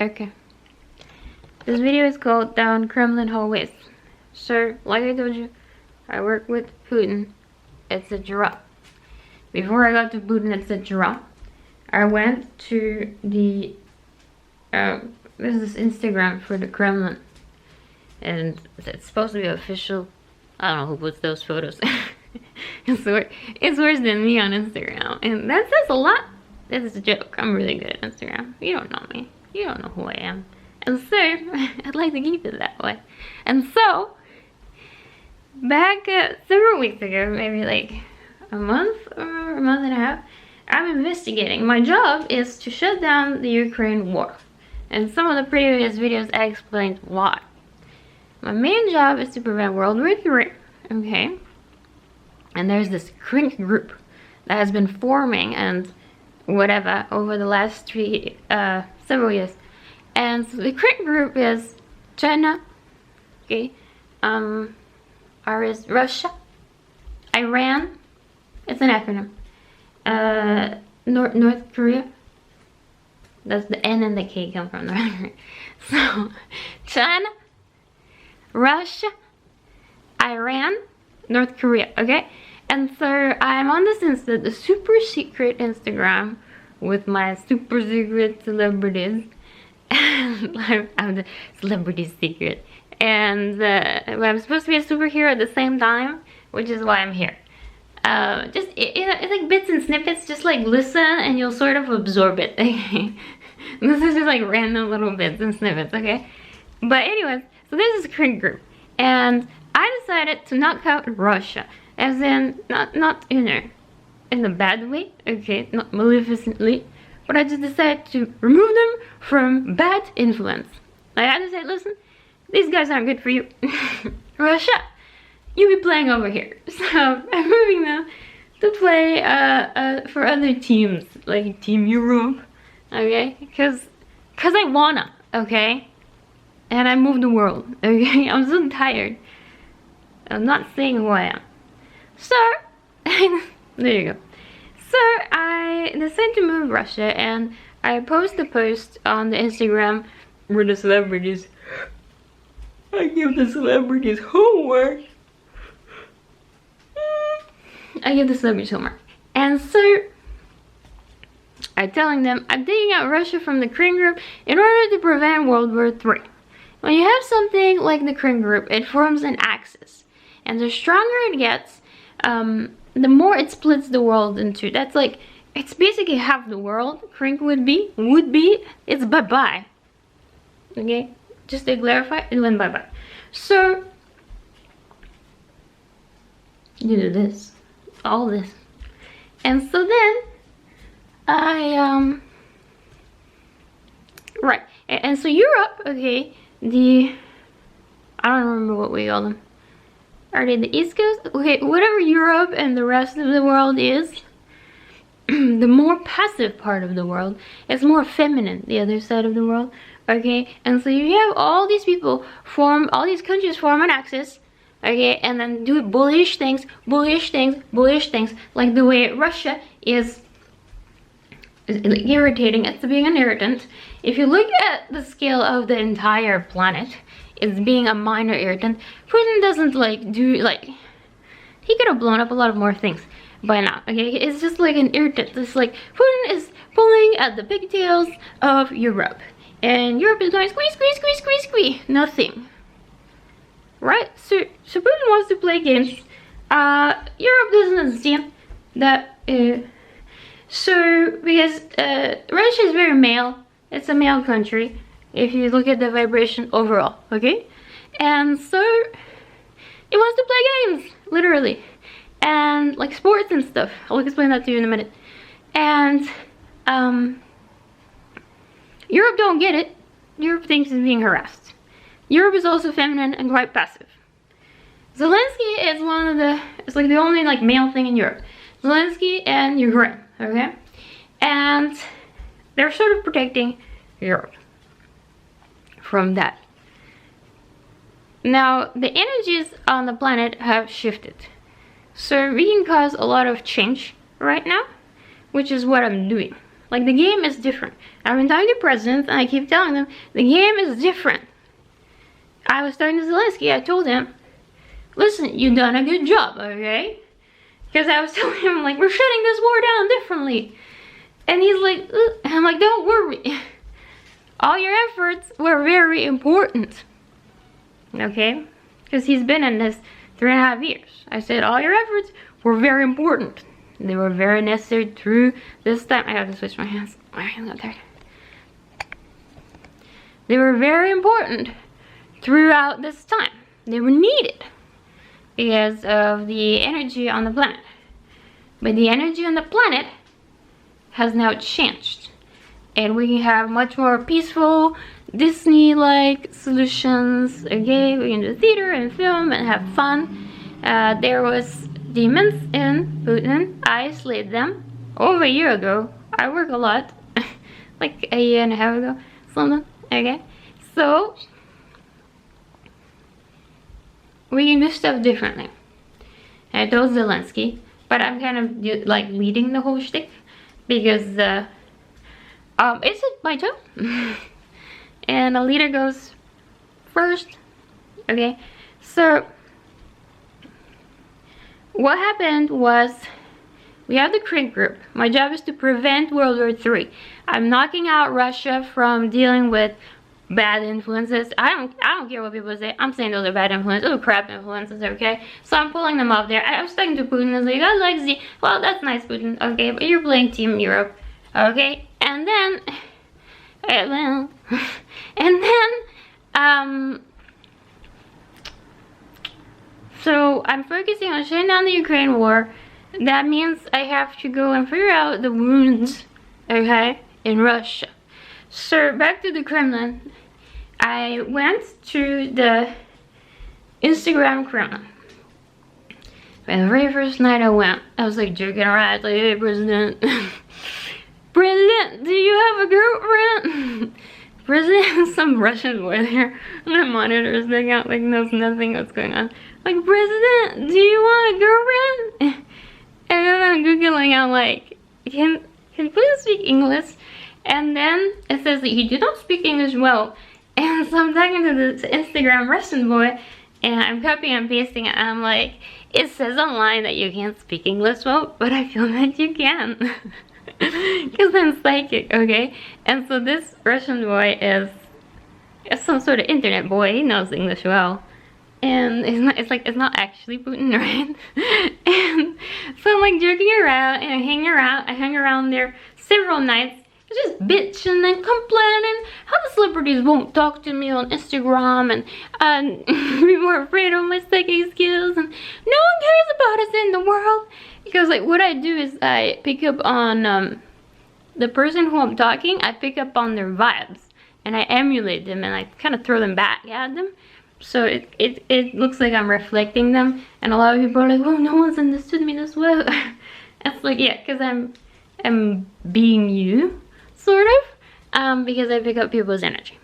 Okay. This video is called Down Kremlin Hallways. So, like I told you, I work with Putin. It's a giraffe. Before I got to Putin, it's a giraffe. I went to the this is Instagram for the Kremlin, and it's supposed to be official. I don't know who puts those photos. It's worse than me on Instagram, and that says a lot. This is a joke. I'm really good at Instagram. You don't know me. You don't know who I am. And so, I'd like to keep it that way. And so, back several weeks ago, maybe like a month or a month and a half, I'm investigating. My job is to shut down the Ukraine war. And some of the previous videos I explained why. My main job is to prevent World War III, okay? And there's this crank group that has been forming and whatever over the last several years. And so the crank group is China, okay? R is Russia, Iran, it's an acronym. North Korea. That's the N and the K come from North Korea. So, China, Russia, Iran, North Korea, okay? And so I'm on this the super secret Instagram with my super secret celebrities. And I'm the celebrity secret. And I'm supposed to be a superhero at the same time, which is why I'm here. It's like bits and snippets, just like listen and you'll sort of absorb it, okay? This is just like random little bits and snippets, okay? But anyways, so this is a crank group. And I decided to knock out Russia. As in, not in a bad way, okay? Not maleficently. But I just decided to remove them from bad influence. Like I decided, listen, these guys aren't good for you. Russia, you be playing over here. So I'm moving them to play for other teams, like Team Europe, okay? Because I wanna, okay? And I move the world, okay? I'm so tired. I'm not saying who I am. So, there you go. So I decided to move Russia, and I post a post on the Instagram where the celebrities, I give the celebrities homework. And so I'm telling them I'm taking out Russia from the Kremlin group in order to prevent World War III. When you have something like the Kremlin group, it forms an axis, and the stronger it gets, the more it splits the world in two. That's like, it's basically half the world. Kremlin would be, it's bye-bye. Okay? Just to clarify, it went bye-bye. So, you do this. All this. And so then, right. And so Europe, okay, I don't remember what we call them. Are they the East Coast? Okay, whatever Europe and the rest of the world is, the more passive part of the world is more feminine, the other side of the world, okay? And so you have all these people all these countries form an axis, okay? And then do bullish things, like the way Russia is like irritating at being an irritant. If you look at the scale of the entire planet, it's being a minor irritant. Putin doesn't he could have blown up a lot of more things by now, okay? It's just like an irritant. It's like Putin is pulling at the pigtails of Europe, and Europe is going squeeze, nothing, right? So Putin wants to play games. Europe doesn't understand that. So because Russia is very male, it's a male country. If you look at the vibration overall, okay? And so, it wants to play games, literally. And, like, sports and stuff. I'll explain that to you in a minute. And, Europe don't get it. Europe thinks it's being harassed. Europe is also feminine and quite passive. Zelensky is it's like the only, like, male thing in Europe. Zelensky and Ukraine, okay? And they're sort of protecting Europe from that. Now, the energies on the planet have shifted. So we can cause a lot of change right now, which is what I'm doing. Like, the game is different. I've been talking to presidents, and I keep telling them, the game is different. I was talking to Zelensky, I told him, listen, you've done a good job, okay? Because I was telling him, like, we're shutting this war down differently. And he's like, ugh. And I'm like, don't worry. All your efforts were very important. Okay? Because he's been in this 3.5 years. I said, all your efforts were very important. They were very necessary through this time. I have to switch my hands. My hands got tired. They were very important throughout this time. They were needed because of the energy on the planet. But the energy on the planet has now changed. And we can have much more peaceful, Disney-like solutions. Okay, we can do theater and film and have fun. There was demons in Putin. I slayed them over a year ago. I work a lot. Like a year and a half ago. Something. Okay. So we can do stuff differently. I told Zelensky, but I'm kind of like leading the whole shtick because is it my turn? And the leader goes first. Okay, so what happened was we have the Kremlin group. My job is to prevent World War III. I'm knocking out Russia from dealing with bad influences. I don't care what people say. I'm saying those are bad influences. Oh, crap influences, okay? So I'm pulling them off there. I was talking to Putin. I was like, I like Z. Well, that's nice, Putin. Okay, but you're playing Team Europe. Okay? And then... so I'm focusing on shutting down the Ukraine war. That means I have to go and figure out the wounds, okay, in Russia. So back to the Kremlin. I went to the Instagram Kremlin. And the very first night I went, I was like joking around, like, hey, President. President, do you have a girlfriend? President, some Russian boy there on the monitor is looking out like knows nothing what's going on. Like, President, do you want a girlfriend? And then I'm Googling, I'm like, can you please speak English? And then it says that you do not speak English well. And so I'm talking to this Instagram Russian boy, and I'm copying and pasting it, and I'm like, it says online that you can't speak English well, but I feel that you can. Because I'm psychic, okay? And so this Russian boy is some sort of internet boy. He knows English well. And it's not actually Putin, right? And so I'm like joking around and I hang around there several nights, just bitching and complaining how the celebrities won't talk to me on Instagram and people are afraid of my psychic skills and no one cares about us in the world. Because like what I do is I pick up on the person who I'm talking, I pick up on their vibes and I emulate them and I kind of throw them back at them. So it looks like I'm reflecting them, and a lot of people are like, oh, no one's understood me this well. It's like, yeah, because I'm being you, sort of, because I pick up people's energy.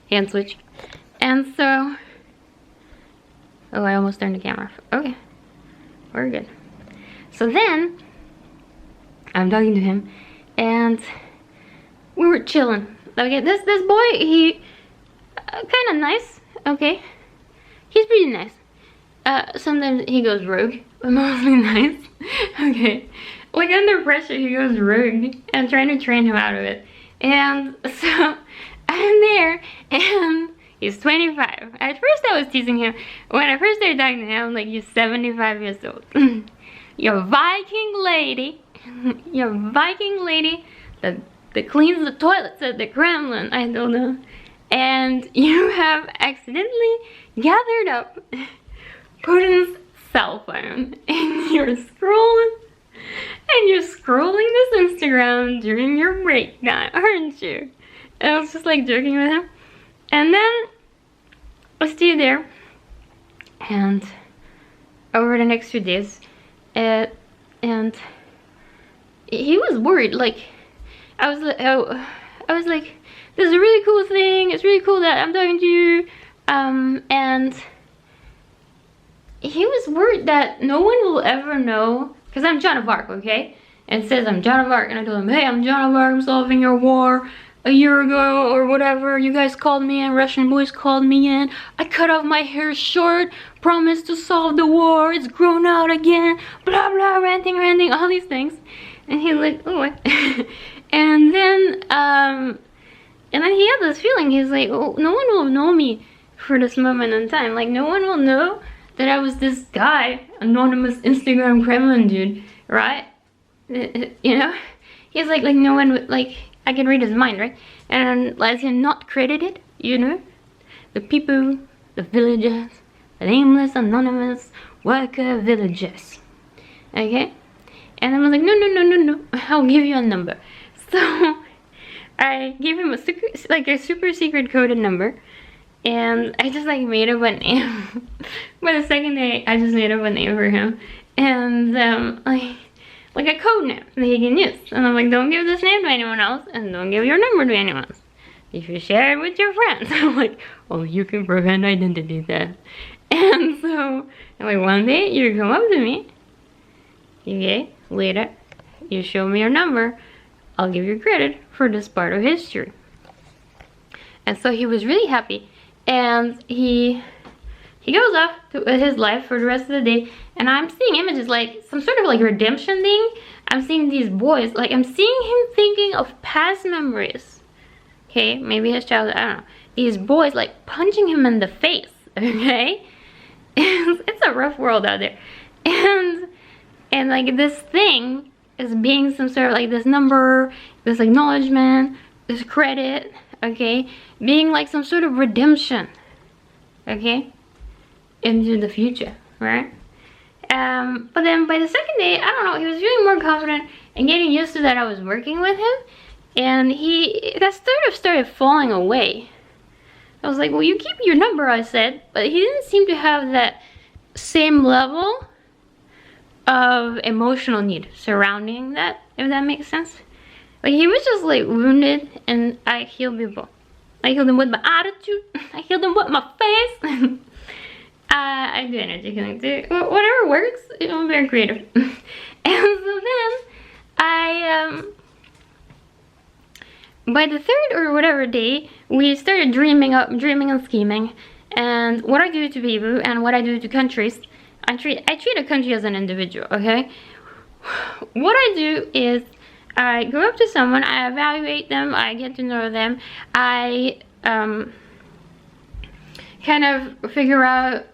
Hand switch. And so, oh, I almost turned the camera off. Okay, we're good. So then, I'm talking to him, and we were chilling. Okay, this boy, he, kind of nice. Okay, he's pretty nice. Sometimes he goes rogue, but mostly nice. Okay, like under pressure he goes rogue. I'm trying to train him out of it. And so I'm there and he's 25. At first I was teasing him. When I first started talking to him, I'm like, you're 75 years old. You're a Viking lady. You're a Viking lady that cleans the toilets at the Kremlin. I don't know. And you have accidentally gathered up Putin's cell phone and you're scrolling this Instagram during your break time, aren't you? And I was just like joking with him. And then I stayed there, and over the next few days, and he was worried. Like I was like, this is a really cool thing. It's really cool that I'm talking to you. And he was worried that no one will ever know, because I'm Joan of Arc, okay? and says I'm Joan of Arc, and I told him, hey, I'm Joan of Arc, I'm solving your war. A year ago or whatever, you guys called me in, Russian boys called me in. I cut off my hair short, promised to solve the war, it's grown out again, blah blah, ranting, all these things. And he's like, oh what? and then he had this feeling, he's like, oh, no one will know me for this moment in time. Like, no one will know that I was this guy, anonymous Instagram Kremlin dude, right? You know? He's like no one would, like, I can read his mind, right? And as him not credited, you know, the people, the villagers, the nameless, anonymous worker villagers, okay? And I was like, no, I'll give you a number. So I gave him a super secret coded number, and I just like made up a name. But the second day, I just made up a name for him, and like a code name that he can use. And I'm like, don't give this name to anyone else, and don't give your number to anyone else. If you share it with your friends. I'm like, well, you can prevent identity theft. And so, I'm like, one day you come up to me, okay, later, you show me your number, I'll give you credit for this part of history. And so he was really happy, and he goes off to his life for the rest of the day, and I'm seeing images like some sort of like redemption thing. I'm seeing these boys, like I'm seeing him thinking of past memories. Okay, maybe his childhood, I don't know. These boys like punching him in the face, okay? It's a rough world out there. And like this thing is being some sort of like this number, this acknowledgement, this credit, okay? Being like some sort of redemption, okay? Into the future, right? But then by the second day, I don't know, he was feeling more confident and getting used to that I was working with him, and that sort of started falling away. I was like, well, you keep your number, I said, but he didn't seem to have that same level of emotional need surrounding that, if that makes sense. Like, he was just like wounded, and I healed people. I healed them with my attitude, I healed them with my face. I do energy healing too. Whatever works, I'm very creative. And so then, by the third or whatever day, we started dreaming and scheming. And what I do to people and what I do to countries, I treat a country as an individual, okay? What I do is, I go up to someone, I evaluate them, I get to know them, I kind of figure out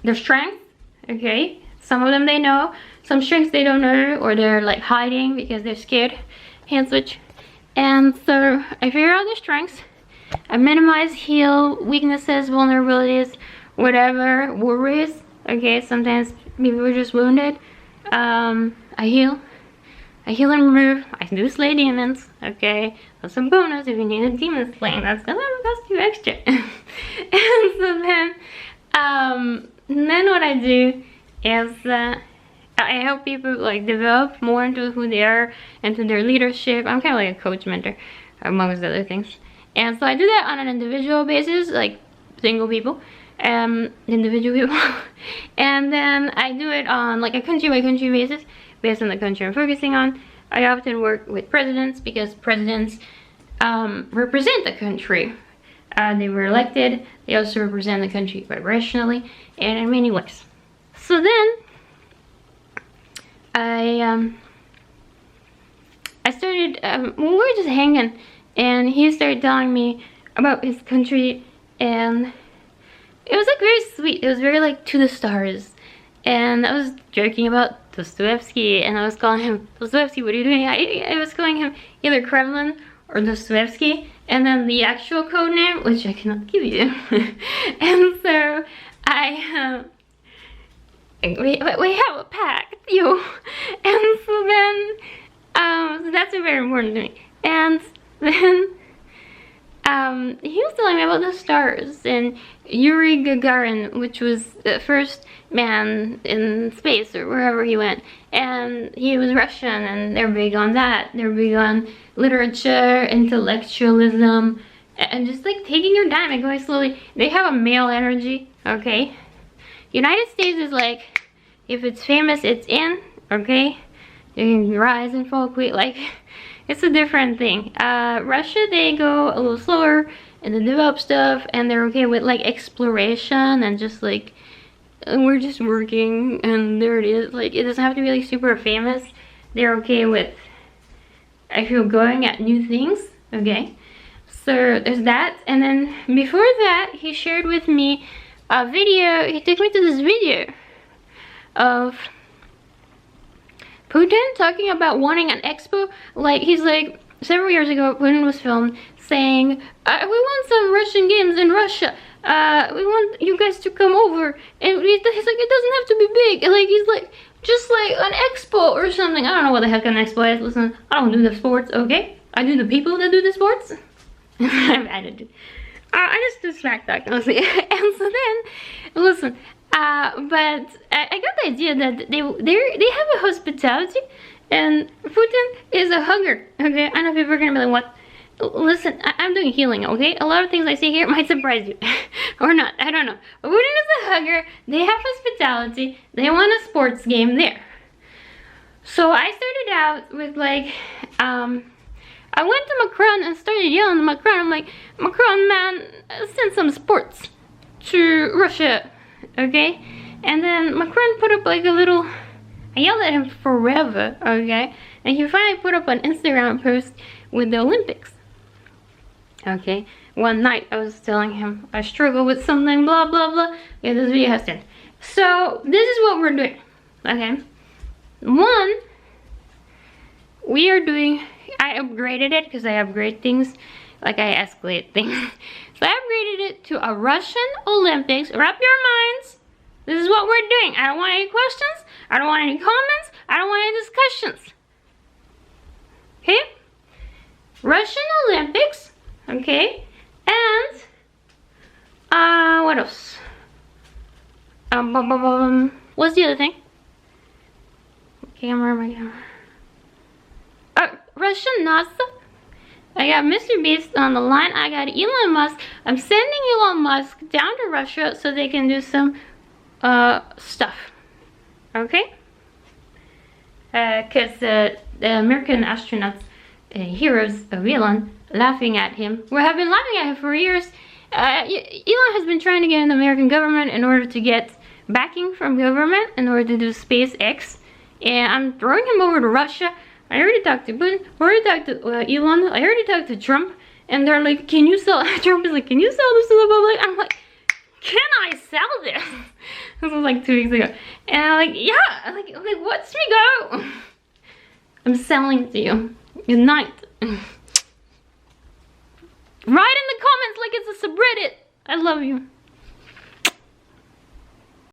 their strengths, okay? Some of them they know, some strengths they don't know, or they're like hiding because they're scared. Hand switch. And so I figure out their strengths, I minimize, heal weaknesses, vulnerabilities, whatever, worries, okay? Sometimes people are just wounded. I heal and remove. I do slay demons, okay? That's a bonus if you need a demon slaying. That's gonna cost you extra. And so then what I do is I help people like develop more into who they are, into their leadership. I'm kind of like a coach mentor, amongst other things. And so I do that on an individual basis, like single people, individual people. And then I do it on like a country by country basis, based on the country I'm focusing on. I often work with presidents because presidents represent the country. They were elected. They also represent the country vibrationally and in many ways. So then I started, we were just hanging, and he started telling me about his country, and it was like very sweet. It was very like to the stars. And I was joking about Dostoevsky, and I was calling him, Dostoevsky, what are you doing? I was calling him either Kremlin or Dostoevsky, and then the actual code name, which I cannot give you. And so we have a pact, you. And so then, so that's very important to me. And then, he was telling me about the stars and Yuri Gagarin, which was the first man in space or wherever he went. And he was Russian, and they're big on that. They're big on literature, intellectualism, and just like taking your time and going slowly. They have a male energy, okay? United States is like, if it's famous, it's in, okay? they can rise and fall quick. Like, it's a different thing. Russia, they go a little slower and they develop stuff, and they're okay with like exploration and just like, we're just working and there it is. Like, it doesn't have to be like super famous. They're okay with, I feel, going at new things. Okay, so there's that. And then before that, he shared with me a video. He took me to this video of Putin talking about wanting an expo. Like, he's like, several years ago, Putin was filmed saying, we want some Russian games in Russia. We want you guys to come over. And he's like, it doesn't have to be big. Like, he's like, just like an expo or something. I don't know what the heck an expo is. Listen, I don't do the sports, okay? I do the people that do the sports. I'm attitude. I just do smack talk, honestly. And so then, listen, but I got the idea that they have a hospitality, and Putin is a hugger. Okay, I know people are gonna be like, what? Listen, I'm doing healing, okay? A lot of things I say here might surprise you. Or not, I don't know. Putin is a hugger, they have hospitality, they want a sports game there. So I started out with like, I went to Macron and started yelling at Macron. I'm like, Macron, man, send some sports to Russia, okay? And then Macron put up like a little, I yelled at him forever, okay? And he finally put up an Instagram post with the Olympics. Okay, one night I was telling him I struggle with something, blah blah blah. Yeah, this video has done. So this is what we're doing. Okay, one, we are doing, I upgraded it because I upgrade things, like I escalate things. So I upgraded it to a Russian Olympics. Wrap your minds. This is what we're doing. I don't want any questions. I don't want any comments. I don't want any discussions. Okay, Russian Olympics. Okay, and what else? What's the other thing? Camera, my camera. Russian NASA. I got Mr. Beast on the line. I got Elon Musk. I'm sending Elon Musk down to Russia so they can do some stuff. Okay? Because the American astronauts, heroes of Elon, laughing at him. We have been laughing at him for years. Elon has been trying to get in the American government in order to get backing from government in order to do SpaceX. And I'm throwing him over to Russia. I already talked to Putin. I already talked to Elon. I already talked to Trump. And they're like, can you sell? Trump is like, can you sell this to the public? I'm like, can I sell this? This was like 2 weeks ago. And I'm like, yeah. Like watch me go. I'm selling to you. Good night. Write in the comments like it's a subreddit. I love you.